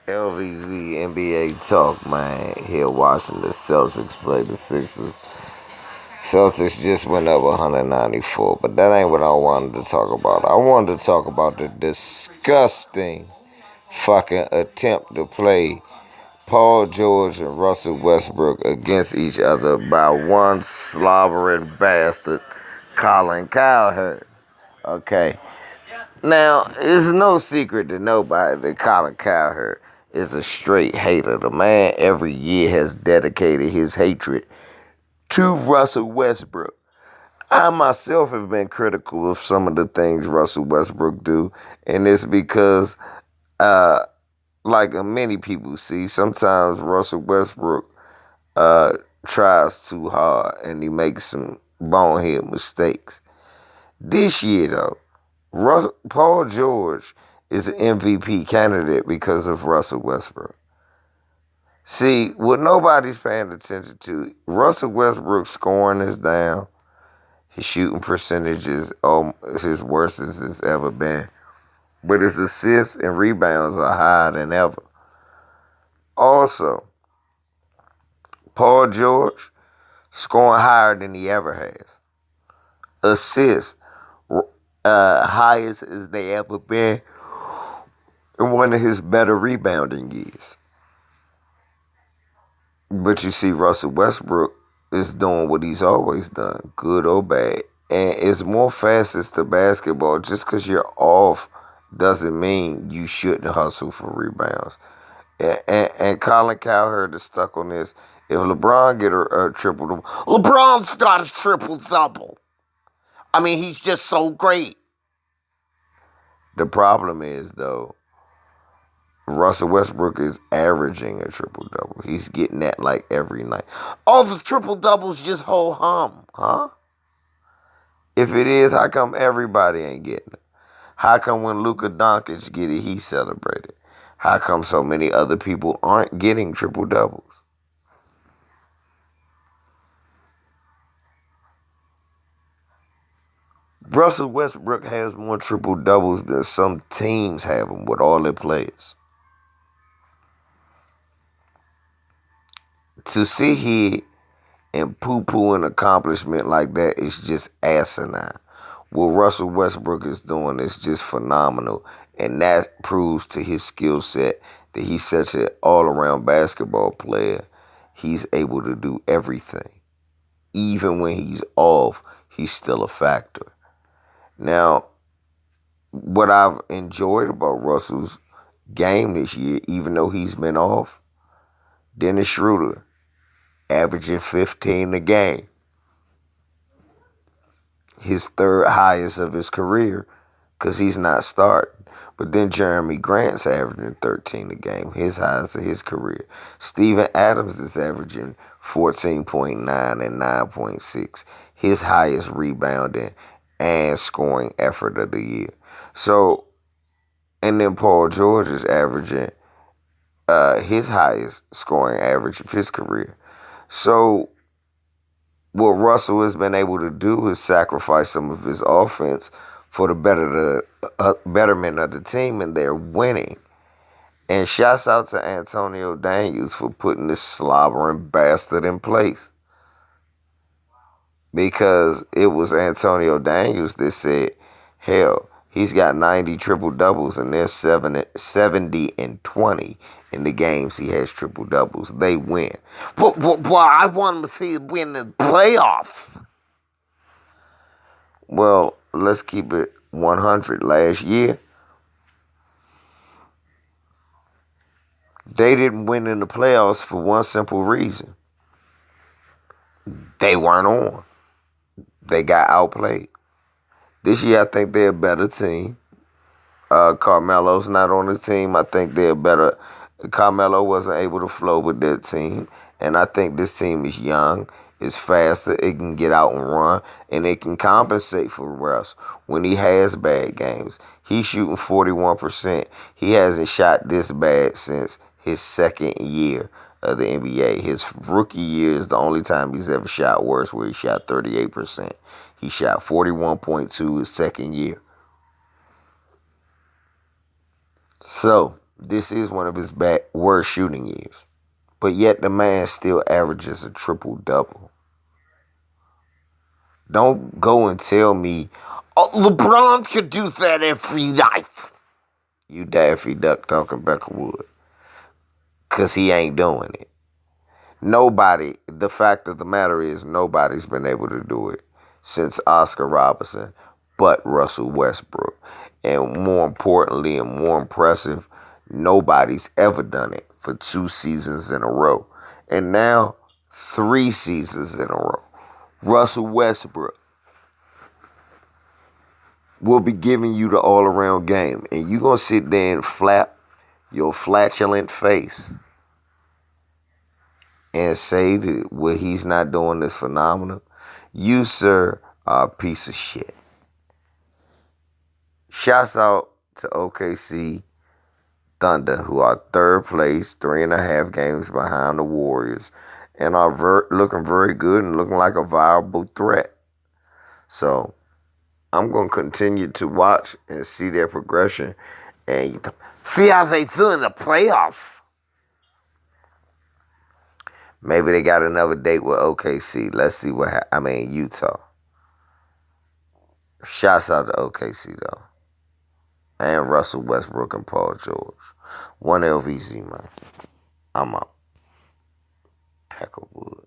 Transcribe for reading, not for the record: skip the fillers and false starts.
LVZ NBA talk, man. Here watching the Celtics play the Sixers. Celtics just went up 194, but that ain't what I wanted to talk about. I wanted to talk about the disgusting fucking attempt to play Paul George and Russell Westbrook against each other by one slobbering bastard, Colin Cowherds. Okay. Now, it's no secret to nobody that Colin Cowherd is a straight hater. The man every year has dedicated his hatred to Russell Westbrook. I myself have been critical of some of the things Russell Westbrook do, and it's because, uh, like many people see, sometimes Russell Westbrook uh, tries too hard and he makes some bonehead mistakes. This year, though, Paul George is an MVP candidate because of Russell Westbrook. See, what nobody's paying attention to, Russell Westbrook's scoring is down. His shooting percentage is his worst as it's ever been. But his assists and rebounds are higher than ever. Also, Paul George scoring higher than he ever has. Assists, highest as they ever been in one of his better rebounding years. But you see, Russell Westbrook is doing what he's always done, good or bad. And it's more facets to basketball. Just because you're off doesn't mean you shouldn't hustle for rebounds. And Colin Cowherd is stuck on this. If LeBron get a triple double, LeBron's got a triple double. I mean, he's just so great. The problem is, though, Russell Westbrook is averaging a triple double. He's getting that like every night. All the triple doubles just ho hum, huh? If it is, how come everybody ain't getting it? How come when Luka Doncic get it, he celebrated? How come so many other people aren't getting triple doubles? Russell Westbrook has more triple doubles than some teams have them with all their players. To sit here and poo-poo an accomplishment like that is just asinine. What Russell Westbrook is doing is just phenomenal, and that proves to his skill set that he's such an all-around basketball player. He's able to do everything. Even when he's off, he's still a factor. Now, what I've enjoyed about Russell's game this year, even though he's been off, Dennis Schroeder averaging 15 a game, his third highest of his career because he's not starting. But then Jeremy Grant's averaging 13 a game, his highest of his career. Steven Adams is averaging 14.9 and 9.6, his highest rebounding and scoring effort of the year. So, and then Paul George is averaging his highest scoring average of his career. So, what Russell has been able to do is sacrifice some of his offense for the betterment of the team, and they're winning. And shouts out to Antonio Daniels for putting this slobbering bastard in place. Because it was Antonio Daniels that said, hell, he's got 90 triple doubles and there's 70 and 20 in the games he has triple doubles. They win. Well, I want to see him win the playoffs. Well, let's keep it 100. Last year, they didn't win in the playoffs for one simple reason. They weren't on. They got outplayed. This year, I think they're a better team. Carmelo's not on the team. I think they're better. Carmelo wasn't able to flow with that team. And I think this team is young, it's faster, it can get out and run, and it can compensate for Russ when he has bad games. He's shooting 41%. He hasn't shot this bad since his second year of the NBA. His rookie year is the only time he's ever shot worse, where he shot 38%. He shot 41.2 his second year. So, This is one of his worst shooting years. But yet the man still averages a triple-double. Don't go and tell me, oh, LeBron could do that every night. You Daffy Duck talking Beckerwood. Because he ain't doing it. Nobody, the fact of the matter is, nobody's been able to do it since Oscar Robertson but Russell Westbrook. And more importantly and more impressive, nobody's ever done it for 2 seasons in a row. And now, 3 seasons in a row. Russell Westbrook will be giving you the all-around game. And you're going to sit there and flap your flatulent face and say that what he's not doing is phenomenal. You, sir, are a piece of shit. Shouts out to OKC Thunder, who are 3rd place, 3.5 games behind the Warriors, and are looking very good and looking like a viable threat. So I'm going to continue to watch and see their progression and see how they do in the playoffs. Maybe they got another date with OKC. Let's see what Utah. Shouts out to OKC, though. And Russell Westbrook and Paul George. 1 LVZ, man. I'm out. Heck of wood.